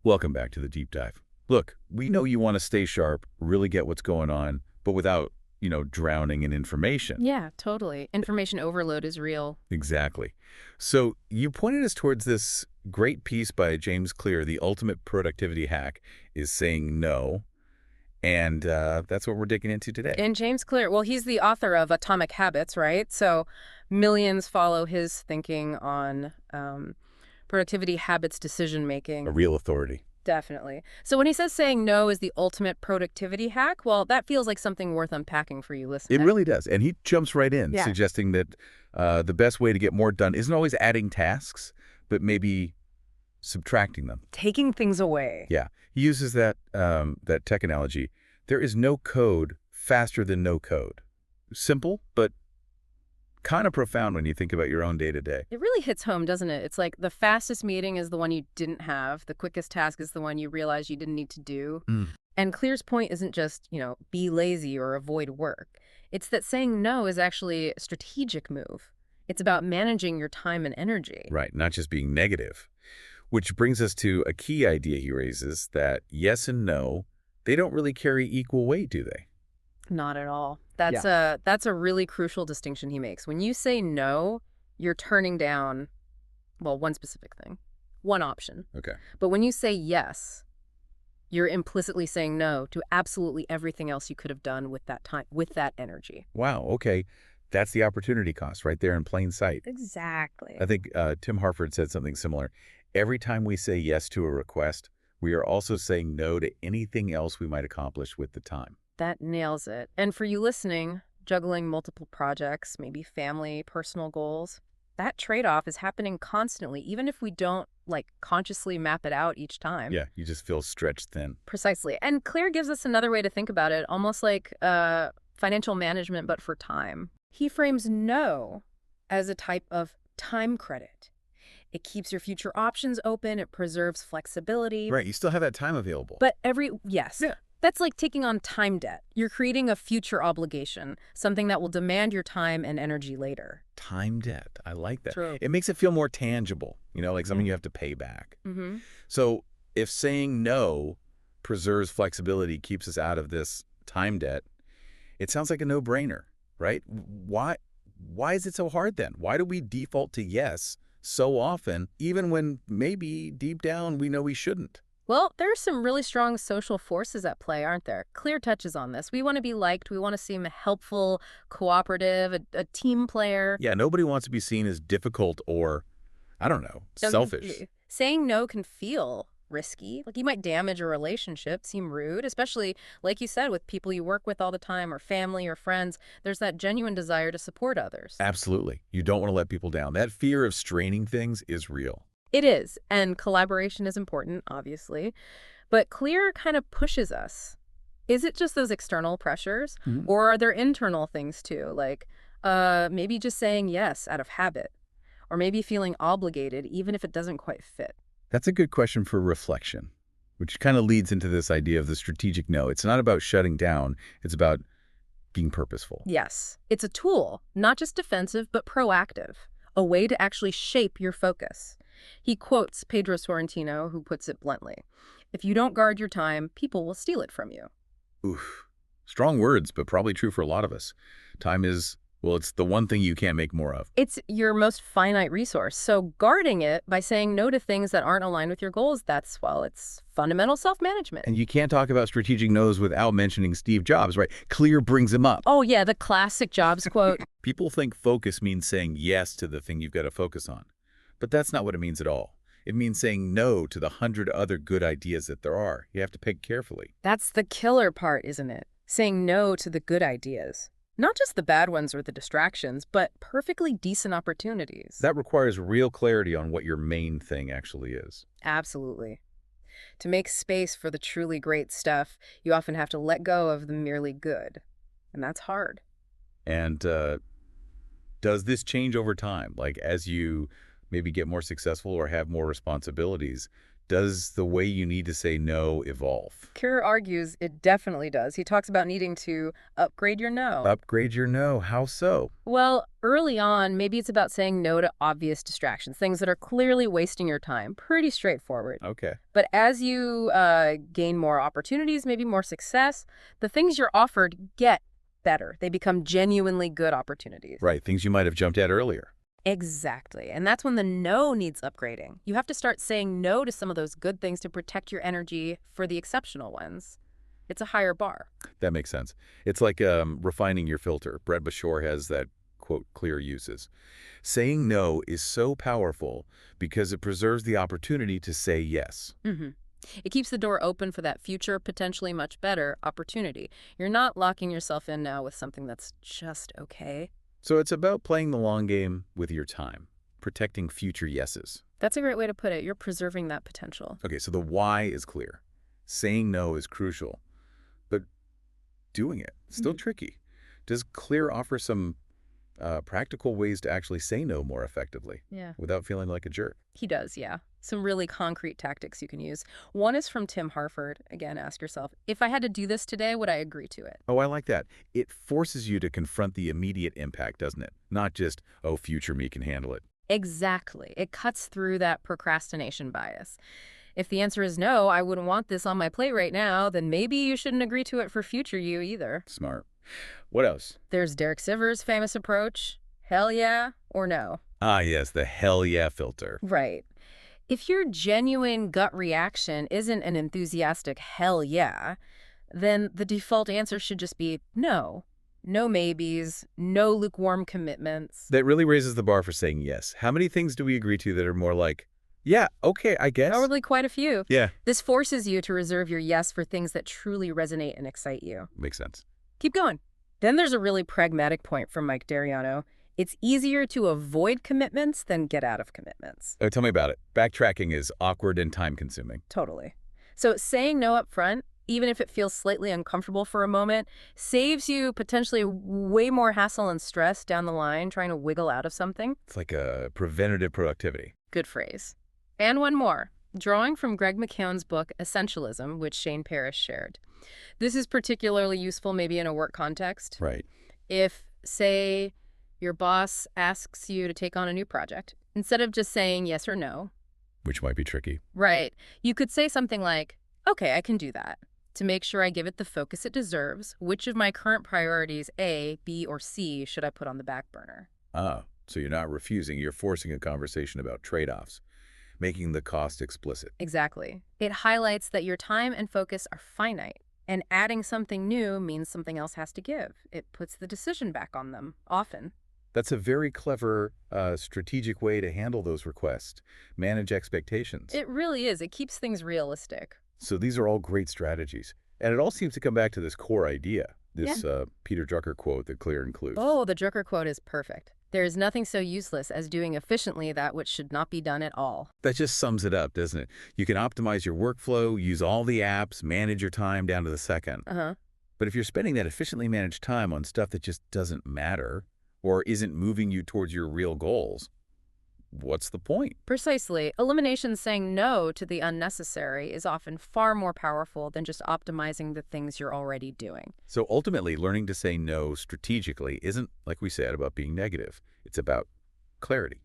Welcome back to the deep dive. Look, we know you want to stay sharp, really get what's going on, but without, drowning in information. Yeah, totally. Information overload is real. Exactly. So you pointed us towards this great piece by James Clear, The Ultimate Productivity Hack is Saying No, and that's what we're digging into today. And James Clear, well, he's the author of Atomic Habits, right? So millions follow his thinking on productivity habits, decision A making. real authority. Definitely. So when he says saying no is the ultimate productivity hack, well, that feels like something worth unpacking for you It listening. really does. And he jumps right in, Yeah. suggesting that the best way to get more done isn't always adding tasks, but maybe subtracting them. Taking things away. Yeah, he uses that tech analogy. There is no code faster than no code. Simple, but kind of profound when you think about your own day-to-day. It really hits home, doesn't it? It's like the fastest meeting is the one you didn't have. The quickest task is the one you realize you didn't need to do. Mm. And Clear's point isn't just, be lazy or avoid work. It's that saying no is actually a strategic move. It's about managing your time and energy. Right, not just being negative. Which brings us to a key idea he raises, that yes and no, they don't really carry equal weight, do they? Not at all. That's a really crucial distinction he makes. When you say no, you're turning down, well, one specific thing, one option. Okay. But when you say yes, you're implicitly saying no to absolutely everything else you could have done with that time, with that energy. Wow, okay. That's the opportunity cost right there in plain sight. Exactly. I think Tim Harford said something similar. Every time we say yes to a request, we are also saying no to anything else we might accomplish with the time. That nails it. And for you listening, juggling multiple projects, maybe family, personal goals, that trade-off is happening constantly, even if we don't, consciously map it out each time. Yeah, you just feel stretched thin. Precisely. And Claire gives us another way to think about it, almost like financial management, but for time. He frames no as a type of time credit. It keeps your future options open. It preserves flexibility. Right, you still have that time available. But yes. Yeah. That's like taking on time debt. You're creating a future obligation, something that will demand your time and energy later. Time debt, I like that. True. It makes it feel more tangible, like something you have to pay back. Mm-hmm. So if saying no preserves flexibility, keeps us out of this time debt, it sounds like a no-brainer, right? Why is it so hard then? Why do we default to yes so often, even when maybe deep down we know we shouldn't? Well, there are some really strong social forces at play, aren't there? Clear touches on this. We want to be liked. We want to seem helpful, cooperative, a team player. Yeah, nobody wants to be seen as difficult or, I don't know, selfish. Saying no can feel risky. Like you might damage a relationship, seem rude, especially, like you said, with people you work with all the time or family or friends. There's that genuine desire to support others. Absolutely. You don't want to let people down. That fear of straining things is real. It is, and collaboration is important, obviously, but Clear kind of pushes us. Is it just those external pressures, or are there internal things too, like maybe just saying yes out of habit, or maybe feeling obligated even if it doesn't quite fit? That's a good question for reflection, which kind of leads into this idea of the strategic no. It's not about shutting down. It's about being purposeful. Yes, it's a tool, not just defensive, but proactive, a way to actually shape your focus. He quotes Pedro Sorrentino, who puts it bluntly, "If you don't guard your time, people will steal it from you." Oof. Strong words, but probably true for a lot of us. Time is, well, it's the one thing you can't make more of. It's your most finite resource. So guarding it by saying no to things that aren't aligned with your goals, it's fundamental self-management. And you can't talk about strategic no's without mentioning Steve Jobs, right? Clear brings him up. Oh, yeah, the classic Jobs quote. People think focus means saying yes to the thing you've got to focus on. But that's not what it means at all. It means saying no to the 100 other good ideas that there are. You have to pick carefully. That's the killer part, isn't it? Saying no to the good ideas. Not just the bad ones or the distractions, but perfectly decent opportunities. That requires real clarity on what your main thing actually is. Absolutely. To make space for the truly great stuff, you often have to let go of the merely good. And that's hard. And does this change over time? Like as you maybe get more successful or have more responsibilities, Does the way you need to say no evolve? Kerr argues it definitely does. He talks about needing to upgrade your no. Upgrade your no. How so? Well, early on, maybe it's about saying no to obvious distractions, things that are clearly wasting your time. Pretty straightforward. Okay. But as you gain more opportunities, maybe more success, the things you're offered get better. They become genuinely good opportunities. Right. Things you might have jumped at earlier. Exactly. And that's when the no needs upgrading. You have to start saying no to some of those good things to protect your energy for the exceptional ones. It's a higher bar. That makes sense. It's like refining your filter. Brett Bashore has that, quote, clear uses. Saying no is so powerful because it preserves the opportunity to say yes. It keeps the door open for that future, potentially much better opportunity. You're not locking yourself in now with something that's just okay. So it's about playing the long game with your time, protecting future yeses. That's a great way to put it. You're preserving that potential. Okay, so the why is clear. Saying no is crucial, but doing it, still tricky. Does Clear offer some practical ways to actually say no more effectively without feeling like a jerk? He does, yeah. Some really concrete tactics you can use. One is from Tim Harford. Again, ask yourself, if I had to do this today, would I agree to it? Oh, I like that. It forces you to confront the immediate impact, doesn't it? Not just, oh, future me can handle it. Exactly. It cuts through that procrastination bias. If the answer is no, I wouldn't want this on my plate right now, then maybe you shouldn't agree to it for future you either. Smart. What else? There's Derek Sivers' famous approach, hell yeah or no. Ah, yes, the hell yeah filter. Right. If your genuine gut reaction isn't an enthusiastic hell yeah, then the default answer should just be no. No maybes, no lukewarm commitments. That really raises the bar for saying yes. How many things do we agree to that are more like, yeah, okay, I guess? Probably quite a few. Yeah. This forces you to reserve your yes for things that truly resonate and excite you. Makes sense. Keep going. Then there's a really pragmatic point from Mike Dariano. It's easier to avoid commitments than get out of commitments. Oh, tell me about it. Backtracking is awkward and time-consuming. Totally. So saying no up front, even if it feels slightly uncomfortable for a moment, saves you potentially way more hassle and stress down the line trying to wiggle out of something. It's like a preventative productivity. Good phrase. And one more, drawing from Greg McKeown's book, Essentialism, which Shane Parrish shared. This is particularly useful maybe in a work context. Right. If, say, your boss asks you to take on a new project, instead of just saying yes or no. Which might be tricky. Right. You could say something like, okay, I can do that. To make sure I give it the focus it deserves, which of my current priorities, A, B, or C, should I put on the back burner? Ah, so you're not refusing, you're forcing a conversation about trade-offs, making the cost explicit. Exactly. It highlights that your time and focus are finite, and adding something new means something else has to give. It puts the decision back on them, often. That's a very clever, strategic way to handle those requests, manage expectations. It really is. It keeps things realistic. So these are all great strategies. And it all seems to come back to this core idea, this Peter Drucker quote that Clear includes. Oh, the Drucker quote is perfect. There is nothing so useless as doing efficiently that which should not be done at all. That just sums it up, doesn't it? You can optimize your workflow, use all the apps, manage your time down to the second. But if you're spending that efficiently managed time on stuff that just doesn't matter or isn't moving you towards your real goals, what's the point? Precisely. Elimination saying no to the unnecessary is often far more powerful than just optimizing the things you're already doing. So ultimately, learning to say no strategically isn't, like we said, about being negative. It's about clarity,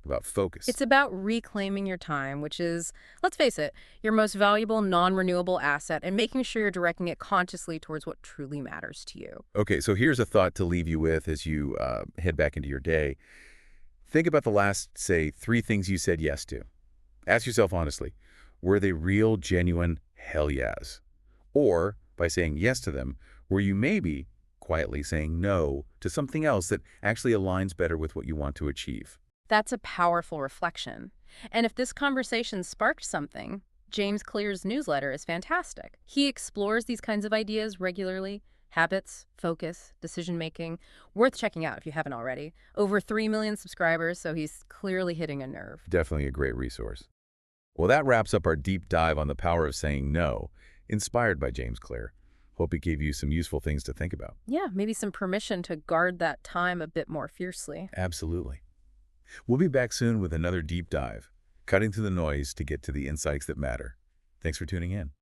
about focus. It's about reclaiming your time, which is, let's face it, your most valuable non-renewable asset, and making sure you're directing it consciously towards what truly matters to you. Okay, so here's a thought to leave you with as you head back into your day. Think about the last, say, 3 things you said yes to. Ask yourself honestly, were they real, genuine hell yes? Or, by saying yes to them, were you maybe quietly saying no to something else that actually aligns better with what you want to achieve? That's a powerful reflection. And if this conversation sparked something, James Clear's newsletter is fantastic. He explores these kinds of ideas regularly. Habits, focus, decision-making. Worth checking out if you haven't already. Over 3 million subscribers, so he's clearly hitting a nerve. Definitely a great resource. Well, that wraps up our deep dive on the power of saying no, inspired by James Clear. Hope it gave you some useful things to think about. Yeah, maybe some permission to guard that time a bit more fiercely. Absolutely. We'll be back soon with another deep dive, cutting through the noise to get to the insights that matter. Thanks for tuning in.